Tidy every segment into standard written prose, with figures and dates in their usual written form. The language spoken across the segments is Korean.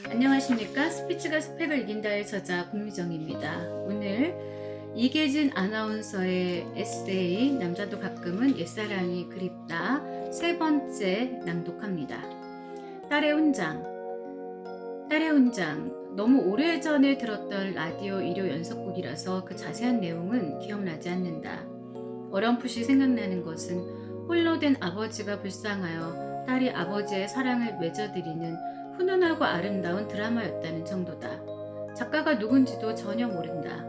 안녕하십니까? 스피치가 스펙을 이긴다의 저자 공미정입니다. 오늘 이계진 아나운서의 에세이 남자도 가끔은 옛사랑이 그립다 세 번째 낭독합니다. 딸의 훈장. 딸의 훈장. 너무 오래전에 들었던 라디오 일요 연속곡이라서 그 자세한 내용은 기억나지 않는다. 어렴풋이 생각나는 것은 홀로 된 아버지가 불쌍하여 딸이 아버지의 사랑을 맺어드리는 훈훈하고 아름다운 드라마였다는 정도다. 작가가 누군지도 전혀 모른다.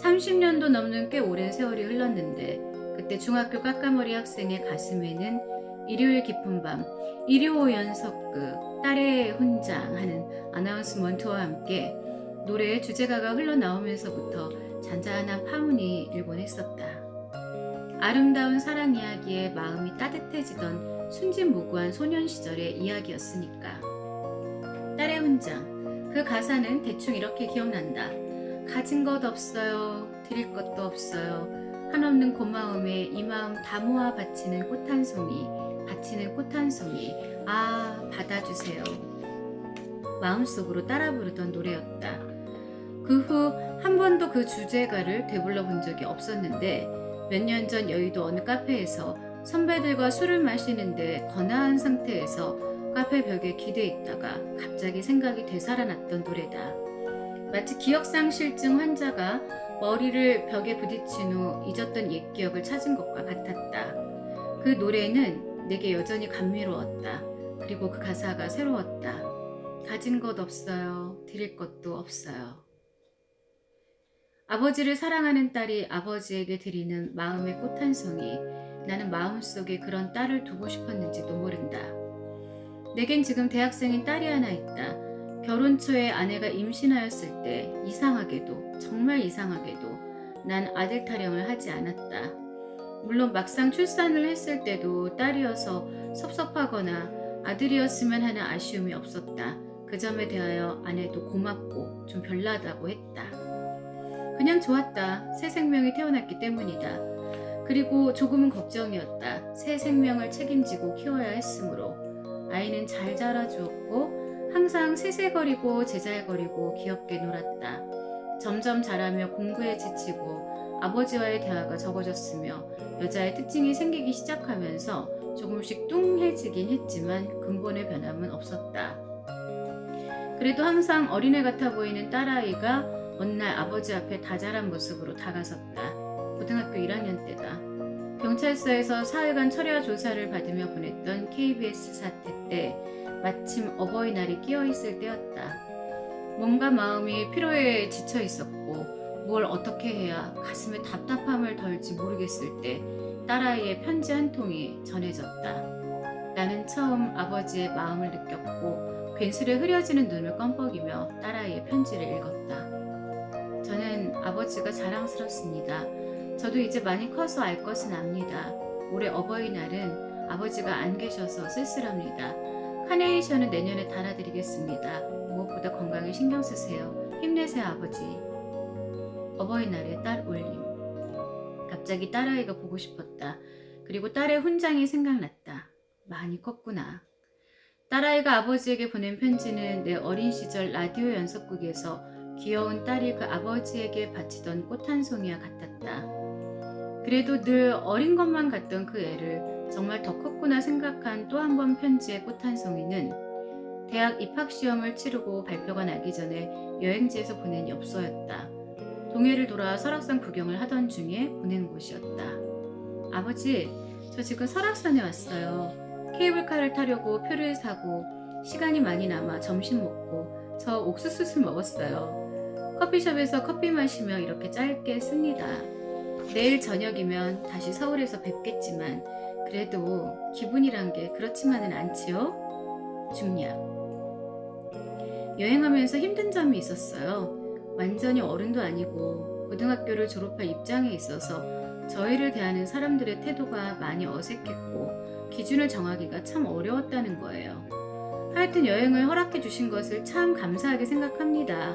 30년도 넘는 꽤 오랜 세월이 흘렀는데 그때 중학교 깎아머리 학생의 가슴에는 일요일 깊은 밤, 일요 연속극, 딸의 훈장 하는 아나운스먼트와 함께 노래의 주제가가 흘러나오면서부터 잔잔한 파문이 일곤 했었다. 아름다운 사랑 이야기에 마음이 따뜻해지던 순진무구한 소년 시절의 이야기였으니까. 딸의 훈장. 그 가사는 대충 이렇게 기억난다. 가진 것 없어요. 드릴 것도 없어요. 한없는 고마움에 이 마음 다 모아 바치는 꽃 한 송이. 바치는 꽃 한 송이. 아, 받아주세요. 마음속으로 따라 부르던 노래였다. 그 후 한 번도 그 주제가를 되불러 본 적이 없었는데 몇 년 전 여의도 어느 카페에서 선배들과 술을 마시는데 거나한 상태에서 카페 벽에 기대 있다가 갑자기 생각이 되살아났던 노래다. 마치 기억상실증 환자가 머리를 벽에 부딪힌 후 잊었던 옛 기억을 찾은 것과 같았다. 그 노래는 내게 여전히 감미로웠다. 그리고 그 가사가 새로웠다. 가진 것 없어요. 드릴 것도 없어요. 아버지를 사랑하는 딸이 아버지에게 드리는 마음의 꽃 한 송이. 나는 마음속에 그런 딸을 두고 싶었는지도 모른다. 내겐 지금 대학생인 딸이 하나 있다. 결혼 초에 아내가 임신하였을 때 이상하게도 정말 이상하게도 난 아들 타령을 하지 않았다. 물론 막상 출산을 했을 때도 딸이어서 섭섭하거나 아들이었으면 하는 아쉬움이 없었다. 그 점에 대하여 아내도 고맙고 좀 별나다고 했다. 그냥 좋았다. 새 생명이 태어났기 때문이다. 그리고 조금은 걱정이었다. 새 생명을 책임지고 키워야 했으므로. 아이는 잘 자라주었고 항상 세세거리고 제잘거리고 귀엽게 놀았다. 점점 자라며 공부에 지치고 아버지와의 대화가 적어졌으며 여자의 특징이 생기기 시작하면서 조금씩 뚱해지긴 했지만 근본의 변함은 없었다. 그래도 항상 어린애 같아 보이는 딸아이가 어느 날 아버지 앞에 다자란 모습으로 다가섰다. 고등학교 1학년 때다. 경찰서에서 사흘간 철야 조사를 받으며 보냈던 KBS 사태 때 마침 어버이날이 끼어있을 때였다. 몸과 마음이 피로에 지쳐 있었고 뭘 어떻게 해야 가슴에 답답함을 덜지 모르겠을 때 딸아이의 편지 한 통이 전해졌다. 나는 처음 아버지의 마음을 느꼈고 괜스레 흐려지는 눈을 껌뻑이며 딸아이의 편지를 읽었다. 저는 아버지가 자랑스럽습니다. 저도 이제 많이 커서 알 것은 압니다. 올해 어버이날은 아버지가 안 계셔서 쓸쓸합니다. 카네이션은 내년에 달아드리겠습니다. 무엇보다 건강에 신경 쓰세요. 힘내세요, 아버지. 어버이날에 딸 올림. 갑자기 딸아이가 보고 싶었다. 그리고 딸의 훈장이 생각났다. 많이 컸구나. 딸아이가 아버지에게 보낸 편지는 내 어린 시절 라디오 연속극에서 귀여운 딸이 그 아버지에게 바치던 꽃 한 송이와 같았다. 그래도 늘 어린 것만 같던 그 애를 정말 더 컸구나 생각한 또 한 번 편지의 꽃 한 송이는 대학 입학시험을 치르고 발표가 나기 전에 여행지에서 보낸 엽서였다. 동해를 돌아 설악산 구경을 하던 중에 보낸 곳이었다. 아버지, 저 지금 설악산에 왔어요. 케이블카를 타려고 표를 사고 시간이 많이 남아 점심 먹고 저 옥수수술 먹었어요. 커피숍에서 커피 마시며 이렇게 짧게 씁니다. 내일 저녁이면 다시 서울에서 뵙겠지만 그래도 기분이란 게 그렇지만은 않지요? 중략. 여행하면서 힘든 점이 있었어요. 완전히 어른도 아니고 고등학교를 졸업할 입장에 있어서 저희를 대하는 사람들의 태도가 많이 어색했고 기준을 정하기가 참 어려웠다는 거예요. 하여튼 여행을 허락해 주신 것을 참 감사하게 생각합니다.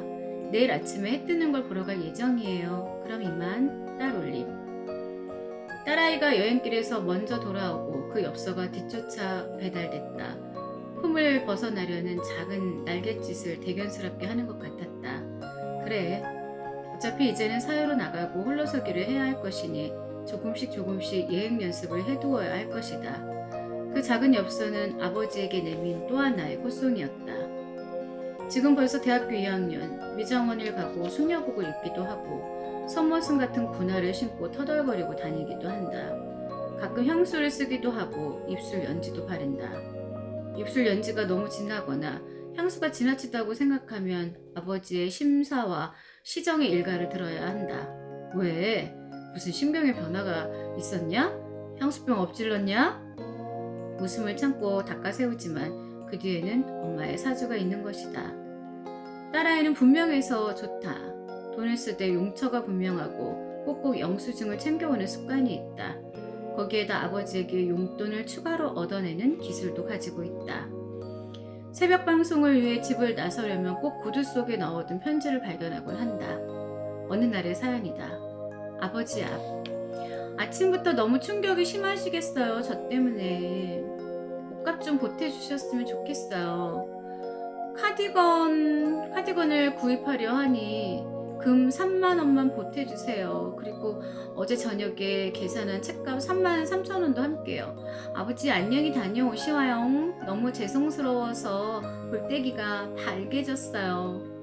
내일 아침에 해 뜨는 걸 보러 갈 예정이에요. 그럼 이만. 딸 올림. 딸아이가 여행길에서 먼저 돌아오고 그 엽서가 뒤쫓아 배달됐다. 품을 벗어나려는 작은 날갯짓을 대견스럽게 하는 것 같았다. 그래, 어차피 이제는 사회로 나가고 홀로서기를 해야 할 것이니 조금씩 예행 연습을 해두어야 할 것이다. 그 작은 엽서는 아버지에게 내민 또 하나의 꽃송이였다. 지금 벌써 대학교 2학년, 미정원을 가고 숙녀복을 입기도 하고 선머슴 같은 군화를 신고 터덜거리고 다니기도 한다. 가끔 향수를 쓰기도 하고 입술 연지도 바른다. 입술 연지가 너무 진하거나 향수가 지나치다고 생각하면 아버지의 심사와 시정의 일가를 들어야 한다. 왜? 무슨 신병의 변화가 있었냐? 향수병 엎질렀냐? 웃음을 참고 닦아세우지만 그 뒤에는 엄마의 사주가 있는 것이다. 딸아이는 분명해서 좋다. 돈을 쓰되 용처가 분명하고 꼭꼭 영수증을 챙겨오는 습관이 있다. 거기에다 아버지에게 용돈을 추가로 얻어내는 기술도 가지고 있다. 새벽 방송을 위해 집을 나서려면 꼭 구두 속에 넣어둔 편지를 발견하곤 한다. 어느 날의 사연이다. 아버지 앞. 아침부터 너무 충격이 심하시겠어요. 저 때문에. 옷값 좀 보태주셨으면 좋겠어요. 카디건을 구입하려 하니 금 3만 원만 보태주세요. 그리고 어제 저녁에 계산한 책값 3만 3천 원도 함께요. 아버지 안녕히 다녀오시와요. 너무 죄송스러워서 볼때기가 발개졌어요.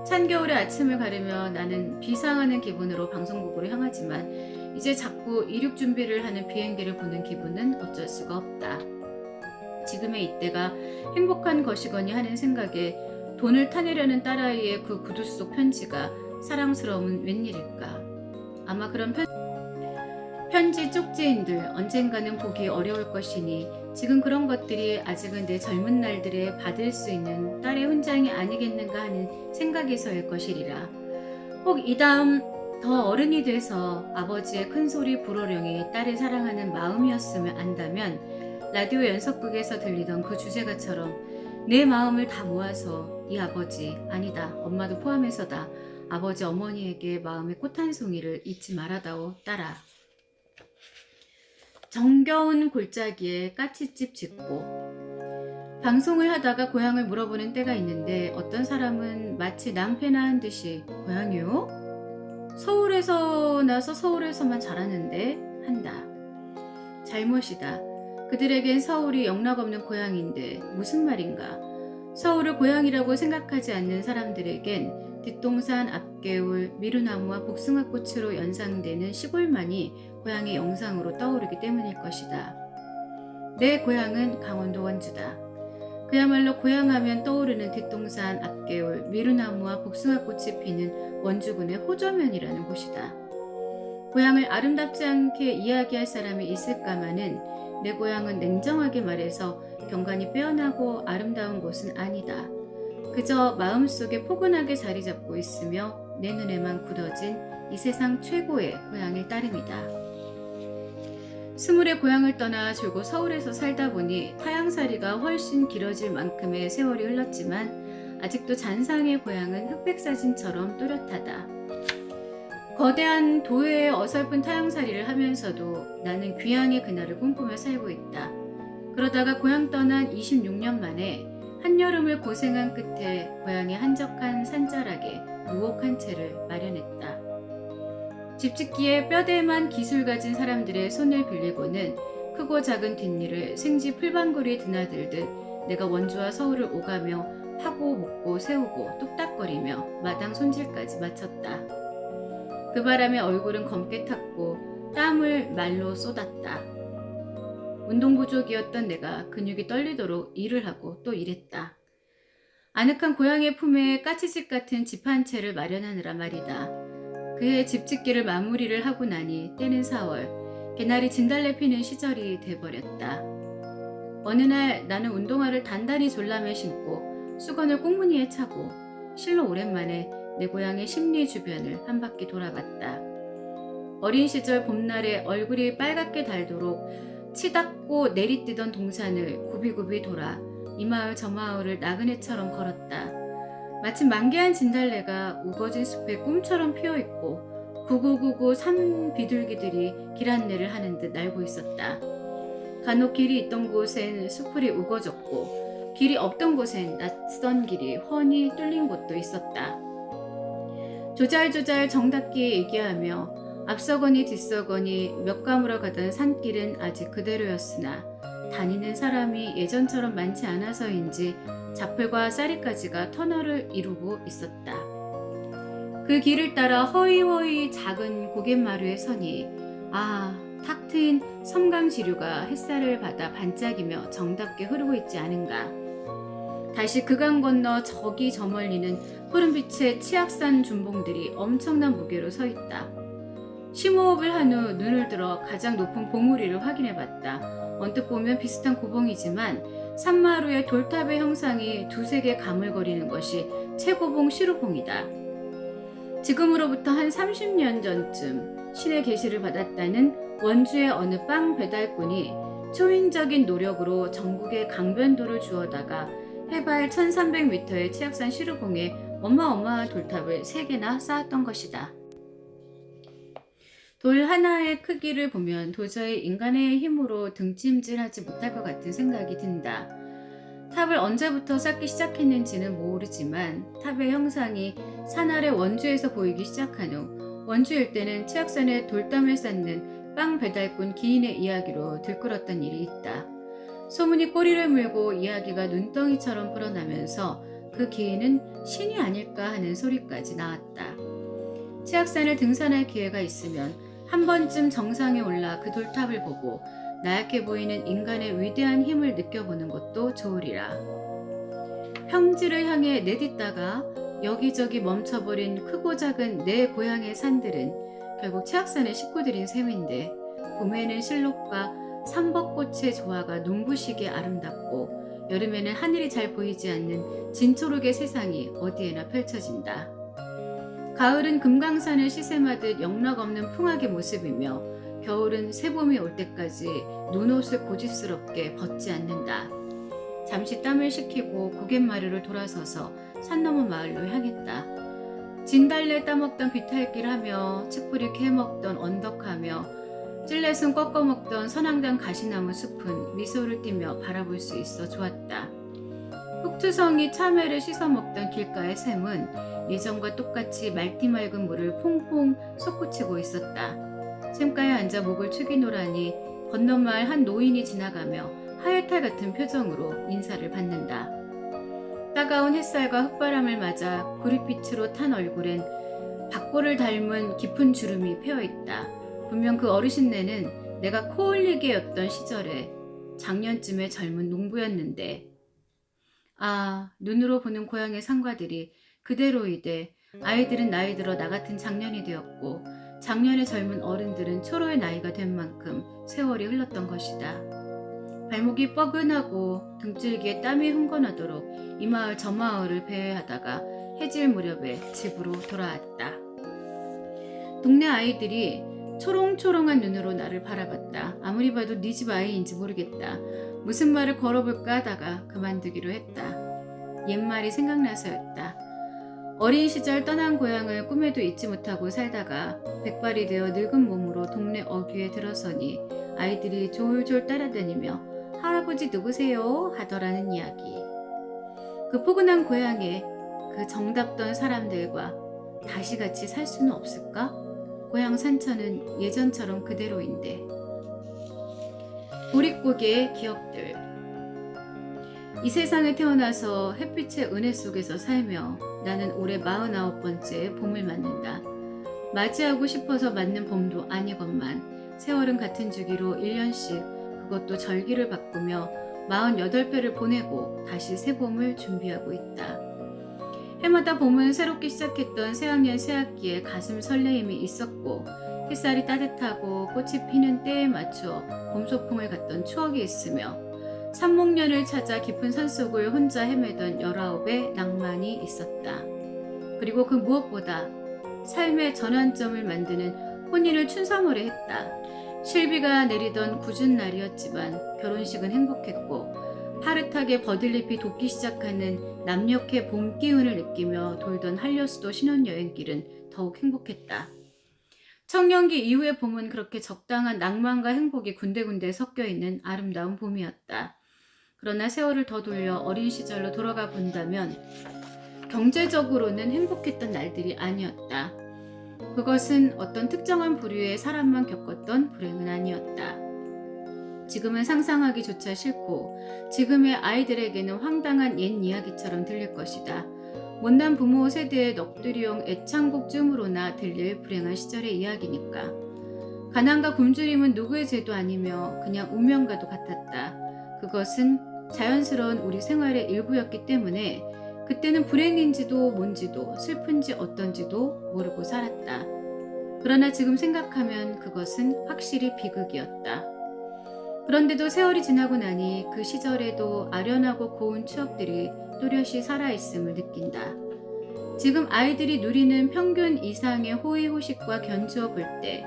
찬 겨울의 아침을 가르며 나는 비상하는 기분으로 방송국으로 향하지만 이제 자꾸 이륙 준비를 하는 비행기를 보는 기분은 어쩔 수가 없다. 지금의 이때가 행복한 것이거니 하는 생각에 돈을 타내려는 딸아이의 그 구두 속 편지가 사랑스러움은 웬일일까? 아마 그런 편지 쪽지인들 언젠가는 보기 어려울 것이니 지금 그런 것들이 아직은 내 젊은 날들에 받을 수 있는 딸의 훈장이 아니겠는가 하는 생각에서일 것이리라. 혹 이 다음 더 어른이 돼서 아버지의 큰소리 불호령이 딸을 사랑하는 마음이었으면 안다면 라디오 연속극에서 들리던 그 주제가처럼 내 마음을 다 모아서 이 아버지, 아니다, 엄마도 포함해서다, 아버지 어머니에게 마음의 꽃 한 송이를 잊지 말아다오 딸아. 정겨운 골짜기에 까치집 짓고 방송을 하다가 고향을 물어보는 때가 있는데 어떤 사람은 마치 낭패나한 듯이 고향이요? 서울에서 나서 서울에서만 자랐는데 한다. 잘못이다. 그들에겐 서울이 영락없는 고향인데 무슨 말인가. 서울을 고향이라고 생각하지 않는 사람들에겐 뒷동산, 앞개울, 미루나무와 복숭아꽃으로 연상되는 시골만이 고향의 영상으로 떠오르기 때문일 것이다. 내 고향은 강원도 원주다. 그야말로 고향하면 떠오르는 뒷동산, 앞개울, 미루나무와 복숭아꽃이 피는 원주군의 호저면이라는 곳이다. 고향을 아름답지 않게 이야기할 사람이 있을까마는 내 고향은 냉정하게 말해서 경관이 빼어나고 아름다운 곳은 아니다. 그저 마음속에 포근하게 자리 잡고 있으며 내 눈에만 굳어진 이 세상 최고의 고향일 따름이다. 스물의 고향을 떠나 줄곧 서울에서 살다 보니 타향살이가 훨씬 길어질 만큼의 세월이 흘렀지만 아직도 잔상의 고향은 흑백사진처럼 또렷하다. 거대한 도회의 어설픈 타향살이를 하면서도 나는 귀향의 그날을 꿈꾸며 살고 있다. 그러다가 고향 떠난 26년 만에 한여름을 고생한 끝에 고향의 한적한 산자락에 유혹한 채를 마련했다. 집짓기에 뼈대만 기술 가진 사람들의 손을 빌리고는 크고 작은 뒷일을 생지 풀방울이 드나들듯 내가 원주와 서울을 오가며 파고 묶고 세우고 뚝딱거리며 마당 손질까지 마쳤다. 그 바람에 얼굴은 검게 탔고 땀을 말로 쏟았다. 운동 부족이었던 내가 근육이 떨리도록 일을 하고 또 일했다. 아늑한 고향의 품에 까치집 같은 집 한 채를 마련하느라 말이다. 그해 집짓기를 마무리를 하고 나니 때는 4월, 개나리 진달래 피는 시절이 돼버렸다. 어느 날 나는 운동화를 단단히 졸라매 신고 수건을 꽁무니에 차고 실로 오랜만에 내 고향의 심리 주변을 한 바퀴 돌아봤다. 어린 시절 봄날에 얼굴이 빨갛게 달도록 치닫고 내리뛰던 동산을 굽이굽이 돌아 이 마을 저 마을을 나그네처럼 걸었다. 마침 만개한 진달래가 우거진 숲에 꿈처럼 피어있고 구구구구 산 비둘기들이 길 안내를 하는 듯 날고 있었다. 간혹 길이 있던 곳엔 수풀이 우거졌고 길이 없던 곳엔 낯선 길이 훤히 뚫린 곳도 있었다. 조잘조잘 정답게 얘기하며 앞서거니 뒤서거니 몇 가무로 가던 산길은 아직 그대로였으나 다니는 사람이 예전처럼 많지 않아서인지 자플과 쌀이까지가 터널을 이루고 있었다. 그 길을 따라 허이허이 작은 고갯마루에 서니 탁 트인 섬강지류가 햇살을 받아 반짝이며 정답게 흐르고 있지 않은가. 다시 그 강 건너 저기 저 멀리는 푸른빛의 치악산 준봉들이 엄청난 무게로 서 있다. 심호흡을 한 후 눈을 들어 가장 높은 봉우리를 확인해봤다. 언뜻 보면 비슷한 고봉이지만 산마루의 돌탑의 형상이 두세 개 가물거리는 것이 최고봉 시루봉이다. 지금으로부터 한 30년 전쯤 신의 계시를 받았다는 원주의 어느 빵 배달꾼이 초인적인 노력으로 전국의 강변도를 주워다가 해발 1300m의 치악산 시루봉에 어마어마한 돌탑을 3개나 쌓았던 것이다. 돌 하나의 크기를 보면 도저히 인간의 힘으로 등짐질하지 못할 것 같은 생각이 든다. 탑을 언제부터 쌓기 시작했는지는 모르지만 탑의 형상이 산 아래 원주에서 보이기 시작한 후 원주 일대는 치악산에 돌담을 쌓는 빵 배달꾼 기인의 이야기로 들끓었던 일이 있다. 소문이 꼬리를 물고 이야기가 눈덩이처럼 불어나면서 그 기인은 신이 아닐까 하는 소리까지 나왔다. 치악산을 등산할 기회가 있으면 한 번쯤 정상에 올라 그 돌탑을 보고 나약해 보이는 인간의 위대한 힘을 느껴보는 것도 좋으리라. 평지를 향해 내딛다가 여기저기 멈춰버린 크고 작은 내 고향의 산들은 결국 치악산의 식구들인 셈인데 봄에는 실록과 삼벚꽃의 조화가 눈부시게 아름답고 여름에는 하늘이 잘 보이지 않는 진초록의 세상이 어디에나 펼쳐진다. 가을은 금강산을 시샘하듯 영락없는 풍악의 모습이며 겨울은 새봄이 올 때까지 눈옷을 고집스럽게 벗지 않는다. 잠시 땀을 식히고 고갯마루를 돌아서서 산 너머 마을로 향했다. 진달래 따먹던 비탈길하며 칡뿌리 캐먹던 언덕하며 찔레순 꺾어먹던 선앙단 가시나무 숲은 미소를 띠며 바라볼 수 있어 좋았다. 흑투성이 참외를 씻어먹던 길가의 샘은 예전과 똑같이 맑디 맑은 물을 퐁퐁 솟구치고 있었다. 샘가에 앉아 목을 축이노라니 건너마을 한 노인이 지나가며 하회탈 같은 표정으로 인사를 받는다. 따가운 햇살과 흙바람을 맞아 구릿빛으로 탄 얼굴엔 박골을 닮은 깊은 주름이 패어있다. 분명 그 어르신네는 내가 코올리게였던 시절에 작년쯤의 젊은 농부였는데 눈으로 보는 고향의 상가들이 그대로이되 아이들은 나이 들어 나 같은 장년이 되었고 작년의 젊은 어른들은 초로의 나이가 된 만큼 세월이 흘렀던 것이다. 발목이 뻐근하고 등줄기에 땀이 흥건하도록 이 마을 저 마을을 배회하다가 해질 무렵에 집으로 돌아왔다. 동네 아이들이 초롱초롱한 눈으로 나를 바라봤다. 아무리 봐도 네 집 아이인지 모르겠다. 무슨 말을 걸어볼까 하다가 그만두기로 했다. 옛말이 생각나서였다. 어린 시절 떠난 고향을 꿈에도 잊지 못하고 살다가 백발이 되어 늙은 몸으로 동네 어귀에 들어서니 아이들이 졸졸 따라다니며 할아버지 누구세요? 하더라는 이야기. 그 포근한 고향에 그 정답던 사람들과 다시 같이 살 수는 없을까? 고향 산천은 예전처럼 그대로인데. 보릿고개의 기억들. 이 세상에 태어나서 햇빛의 은혜 속에서 살며 나는 올해 49번째 봄을 맞는다. 맞이하고 싶어서 맞는 봄도 아니건만 세월은 같은 주기로 1년씩 그것도 절기를 바꾸며 48배를 보내고 다시 새 봄을 준비하고 있다. 해마다 봄은 새롭게 시작했던 새학년 새학기에 가슴 설레임이 있었고 햇살이 따뜻하고 꽃이 피는 때에 맞춰 봄소풍을 갔던 추억이 있으며 삼목년을 찾아 깊은 산속을 혼자 헤매던 19의 낭만이 있었다. 그리고 그 무엇보다 삶의 전환점을 만드는 혼인을 춘삼월에 했다. 실비가 내리던 궂은 날이었지만 결혼식은 행복했고 파릇하게 버들잎이 돋기 시작하는 남녘의 봄 기운을 느끼며 돌던 한려수도 신혼여행길은 더욱 행복했다. 청년기 이후의 봄은 그렇게 적당한 낭만과 행복이 군데군데 섞여 있는 아름다운 봄이었다. 그러나 세월을 더 돌려 어린 시절로 돌아가 본다면 경제적으로는 행복했던 날들이 아니었다. 그것은 어떤 특정한 부류의 사람만 겪었던 불행은 아니었다. 지금은 상상하기조차 싫고 지금의 아이들에게는 황당한 옛 이야기처럼 들릴 것이다. 못난 부모 세대의 넋두리용 애창곡 쯤으로나 들릴 불행한 시절의 이야기니까. 가난과 굶주림은 누구의 죄도 아니며 그냥 운명과도 같았다. 그것은 자연스러운 우리 생활의 일부였기 때문에 그때는 불행인지도 뭔지도 슬픈지 어떤지도 모르고 살았다. 그러나 지금 생각하면 그것은 확실히 비극이었다. 그런데도 세월이 지나고 나니 그 시절에도 아련하고 고운 추억들이 또렷이 살아있음을 느낀다. 지금 아이들이 누리는 평균 이상의 호의호식과 견주어 볼 때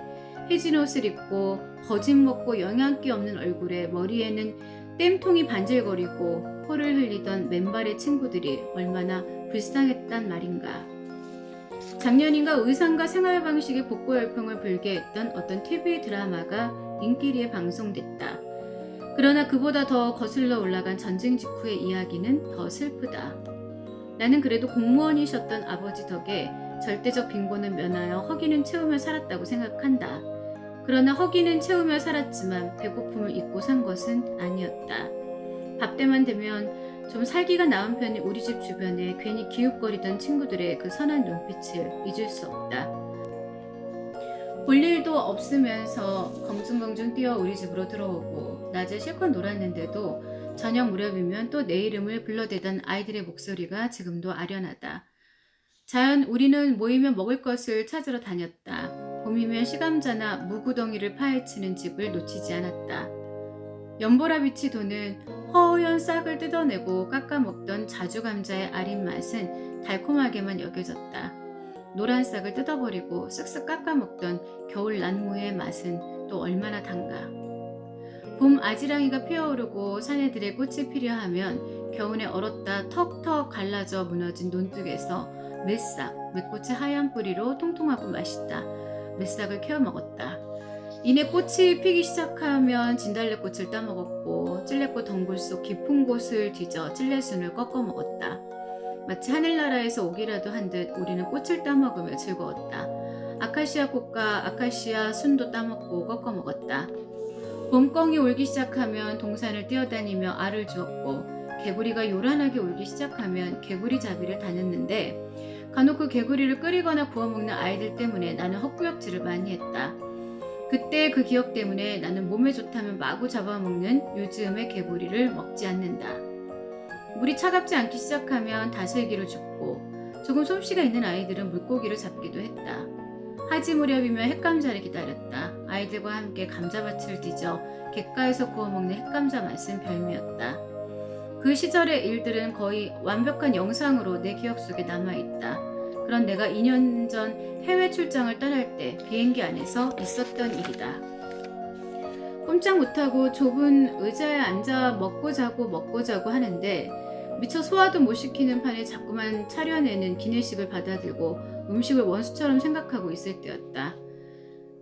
해진 옷을 입고 거짓 먹고 영양기 없는 얼굴에 머리에는 땜통이 반질거리고 코를 흘리던 맨발의 친구들이 얼마나 불쌍했단 말인가. 작년인가 의상과 생활 방식의 복고 열풍을 불게 했던 어떤 TV 드라마가 인기리에 방송됐다. 그러나 그보다 더 거슬러 올라간 전쟁 직후의 이야기는 더 슬프다. 나는 그래도 공무원이셨던 아버지 덕에 절대적 빈곤은 면하여 허기는 채우며 살았다고 생각한다. 그러나 허기는 채우며 살았지만 배고픔을 잊고 산 것은 아니었다. 밥때만 되면 좀 살기가 나은 편인 우리 집 주변에 괜히 기웃거리던 친구들의 그 선한 눈빛을 잊을 수 없다. 볼 일도 없으면서 검중검중 뛰어 우리 집으로 들어오고 낮에 실컷 놀았는데도 저녁 무렵이면 또 내 이름을 불러대던 아이들의 목소리가 지금도 아련하다. 자연 우리는 모이면 먹을 것을 찾으러 다녔다. 봄이면 시감자나 무구덩이를 파헤치는 집을 놓치지 않았다. 연보라빛이 도는 허연 싹을 뜯어내고 깎아먹던 자주감자의 아린 맛은 달콤하게만 여겨졌다. 노란 싹을 뜯어버리고 쓱쓱 깎아먹던 겨울 난무의 맛은 또 얼마나 단가. 봄 아지랑이가 피어오르고 사내들의 꽃이 피려하면 겨우내 얼었다 턱턱 갈라져 무너진 논둑에서 매싹, 매꽃의 하얀 뿌리로 통통하고 맛있다. 매싹을 캐어 먹었다. 이내 꽃이 피기 시작하면 진달래꽃을 따먹었고 찔레꽃 덩굴 속 깊은 곳을 뒤져 찔레순을 꺾어 먹었다. 마치 하늘나라에서 오기라도 한 듯 우리는 꽃을 따먹으며 즐거웠다. 아카시아 꽃과 아카시아 순도 따먹고 꺾어 먹었다. 봄꿩이 울기 시작하면 동산을 뛰어다니며 알을 주었고 개구리가 요란하게 울기 시작하면 개구리 잡이를 다녔는데 간혹 그 개구리를 끓이거나 구워먹는 아이들 때문에 나는 헛구역질을 많이 했다. 그때 그 기억 때문에 나는 몸에 좋다면 마구 잡아먹는 요즘의 개구리를 먹지 않는다. 물이 차갑지 않기 시작하면 다슬기로 죽고 조금 솜씨가 있는 아이들은 물고기를 잡기도 했다. 하지 무렵이면 햇감자를 기다렸다. 아이들과 함께 감자밭을 뒤져 갯가에서 구워먹는 햇감자 맛은 별미였다. 그 시절의 일들은 거의 완벽한 영상으로 내 기억 속에 남아있다. 그런 내가 2년 전 해외 출장을 떠날 때 비행기 안에서 있었던 일이다. 꼼짝 못하고 좁은 의자에 앉아 먹고 자고 하는데 미처 소화도 못 시키는 판에 자꾸만 차려내는 기내식을 받아들고 음식을 원수처럼 생각하고 있을 때였다.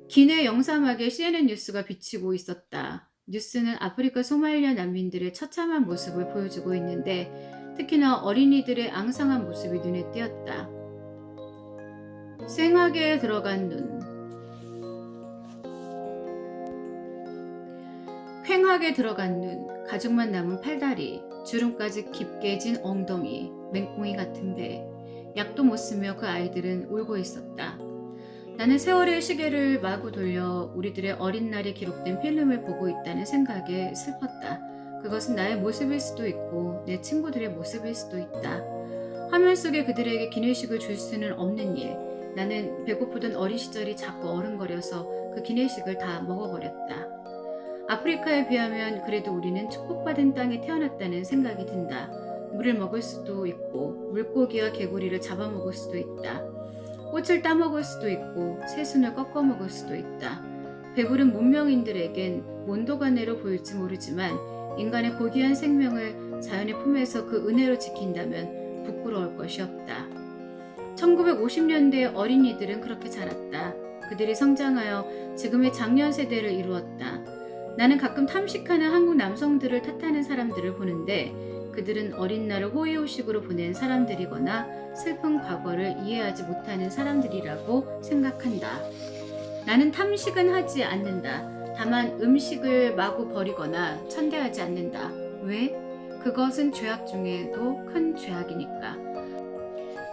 기내 영사막에 CNN 뉴스가 비치고 있었다. 뉴스는 아프리카 소말리아 난민들의 처참한 모습을 보여주고 있는데 특히나 어린이들의 앙상한 모습이 눈에 띄었다. 생하게에 들어간 눈. 퀭하게 들어간 눈, 가죽만 남은 팔다리, 주름까지 깊게 진 엉덩이, 맹꽁이 같은 배. 약도 못 쓰며 그 아이들은 울고 있었다. 나는 세월의 시계를 마구 돌려 우리들의 어린 날이 기록된 필름을 보고 있다는 생각에 슬펐다. 그것은 나의 모습일 수도 있고 내 친구들의 모습일 수도 있다. 화면 속에 그들에게 기내식을 줄 수는 없는 일. 나는 배고프던 어린 시절이 자꾸 어른거려서 그 기내식을 다 먹어버렸다. 아프리카에 비하면 그래도 우리는 축복받은 땅에 태어났다는 생각이 든다. 물을 먹을 수도 있고 물고기와 개구리를 잡아먹을 수도 있다. 꽃을 따먹을 수도 있고 새순을 꺾어 먹을 수도 있다. 배부른 문명인들에겐 몬도가네로 보일지 모르지만 인간의 고귀한 생명을 자연의 품에서 그 은혜로 지킨다면 부끄러울 것이 없다. 1950년대 어린이들은 그렇게 자랐다. 그들이 성장하여 지금의 장년 세대를 이루었다. 나는 가끔 탐식하는 한국 남성들을 탓하는 사람들을 보는데 그들은 어린 날을 호의호식으로 보낸 사람들이거나 슬픈 과거를 이해하지 못하는 사람들이라고 생각한다. 나는 탐식은 하지 않는다. 다만 음식을 마구 버리거나 천대하지 않는다. 왜? 그것은 죄악 중에도 큰 죄악이니까.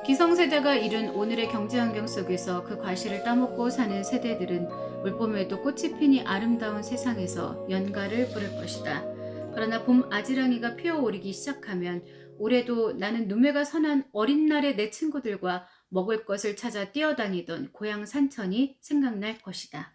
기성세대가 이룬 오늘의 경제환경 속에서 그 과실을 따먹고 사는 세대들은 올봄에도 꽃이 피니 아름다운 세상에서 연가를 부를 것이다. 그러나 봄 아지랑이가 피어오르기 시작하면 올해도 나는 눈매가 선한 어린 날의 내 친구들과 먹을 것을 찾아 뛰어다니던 고향 산천이 생각날 것이다.